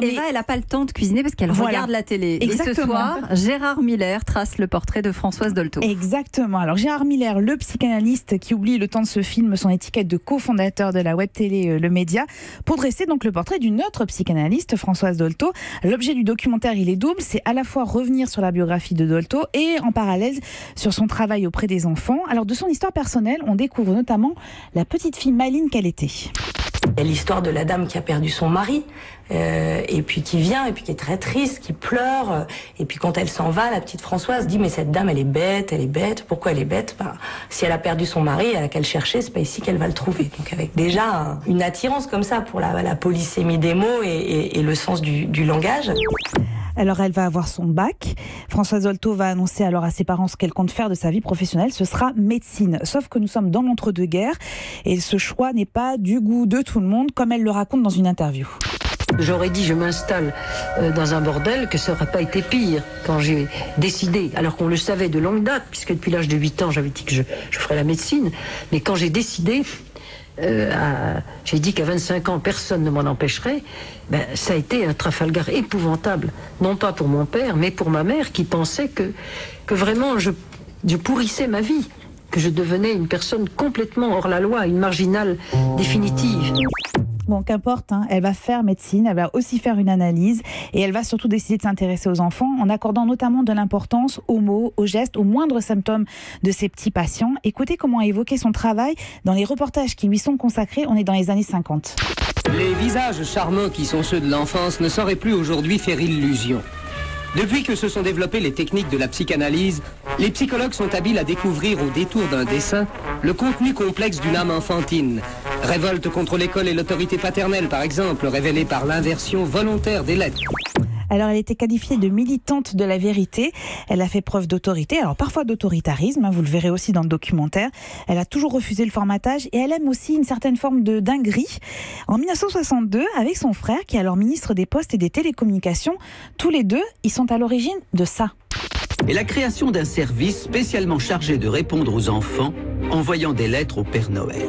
Eva, elle n'a pas le temps de cuisiner parce qu'elle regarde la télé. Exactement. Et ce soir, Gérard Miller trace le portrait de Françoise Dolto. Exactement. Alors Gérard Miller, le psychanalyste qui oublie le temps de ce film son étiquette de cofondateur de la web télé Le Média, pour dresser donc le portrait d'une autre psychanalyste, Françoise Dolto. L'objet du documentaire, il est double. C'est à la fois revenir sur la biographie de Dolto et en parallèle sur son travail auprès des enfants. Alors de son histoire personnelle, on découvre notamment la petite fille maligne qu'elle était. Il y a l'histoire de la dame qui a perdu son mari, et puis qui vient, et puis qui est très triste, qui pleure. Et puis quand elle s'en va, la petite Françoise dit « Mais cette dame, elle est bête. Pourquoi elle est bête ? Si elle a perdu son mari, elle a qu'à le chercher, c'est pas ici qu'elle va le trouver. » Donc avec déjà une attirance comme ça pour la polysémie des mots et le sens du langage. Alors elle va avoir son bac. Françoise Dolto va annoncer alors à ses parents ce qu'elle compte faire de sa vie professionnelle. Ce sera médecine. Sauf que nous sommes dans l'entre-deux-guerres et ce choix n'est pas du goût de tout le monde, comme elle le raconte dans une interview. J'aurais dit je m'installe dans un bordel, que ça n'aurait pas été pire quand j'ai décidé, alors qu'on le savait de longue date, puisque depuis l'âge de 8 ans j'avais dit que je ferais la médecine, mais quand j'ai décidé, j'ai dit qu'à 25 ans personne ne m'en empêcherait, ça a été un Trafalgar épouvantable, non pas pour mon père mais pour ma mère qui pensait que vraiment je pourrissais ma vie, que je devenais une personne complètement hors la loi, une marginale définitive. Bon, qu'importe, elle va faire médecine, elle va aussi faire une analyse et elle va surtout décider de s'intéresser aux enfants en accordant notamment de l'importance aux mots, aux gestes, aux moindres symptômes de ses petits patients. Écoutez comment a évoqué son travail dans les reportages qui lui sont consacrés. On est dans les années 50. Les visages charmants qui sont ceux de l'enfance ne sauraient plus aujourd'hui faire illusion. Depuis que se sont développées les techniques de la psychanalyse, les psychologues sont habiles à découvrir au détour d'un dessin le contenu complexe d'une âme enfantine. Révolte contre l'école et l'autorité paternelle, par exemple, révélée par l'inversion volontaire des lettres. Alors, elle était qualifiée de militante de la vérité. Elle a fait preuve d'autorité, alors parfois d'autoritarisme, vous le verrez aussi dans le documentaire. Elle a toujours refusé le formatage et elle aime aussi une certaine forme de dinguerie. En 1962, avec son frère, qui est alors ministre des Postes et des Télécommunications, tous les deux, ils sont à l'origine de ça. Et la création d'un service spécialement chargé de répondre aux enfants, envoyant des lettres au Père Noël.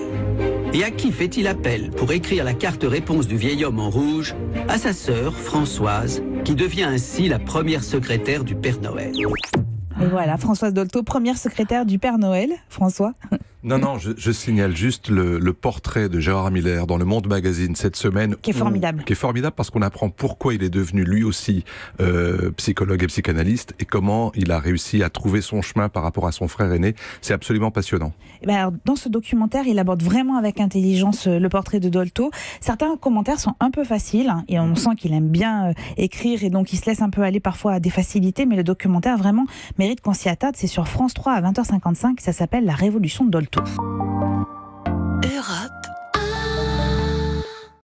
Et à qui fait-il appel pour écrire la carte réponse du vieil homme en rouge? À sa sœur, Françoise, qui devient ainsi la première secrétaire du Père Noël. Et voilà, Françoise Dolto, première secrétaire du Père Noël. François ? Non, je signale juste le portrait de Gérard Miller dans Le Monde Magazine cette semaine. Qui est formidable. Qui est formidable parce qu'on apprend pourquoi il est devenu lui aussi psychologue et psychanalyste et comment il a réussi à trouver son chemin par rapport à son frère aîné. C'est absolument passionnant. Alors, dans ce documentaire, il aborde vraiment avec intelligence le portrait de Dolto. Certains commentaires sont un peu faciles et on sent qu'il aime bien écrire et donc il se laisse un peu aller parfois à des facilités, mais le documentaire vraiment mérite qu'on s'y attarde. C'est sur France 3 à 20h55, ça s'appelle La Révolution de Dolto. Europe.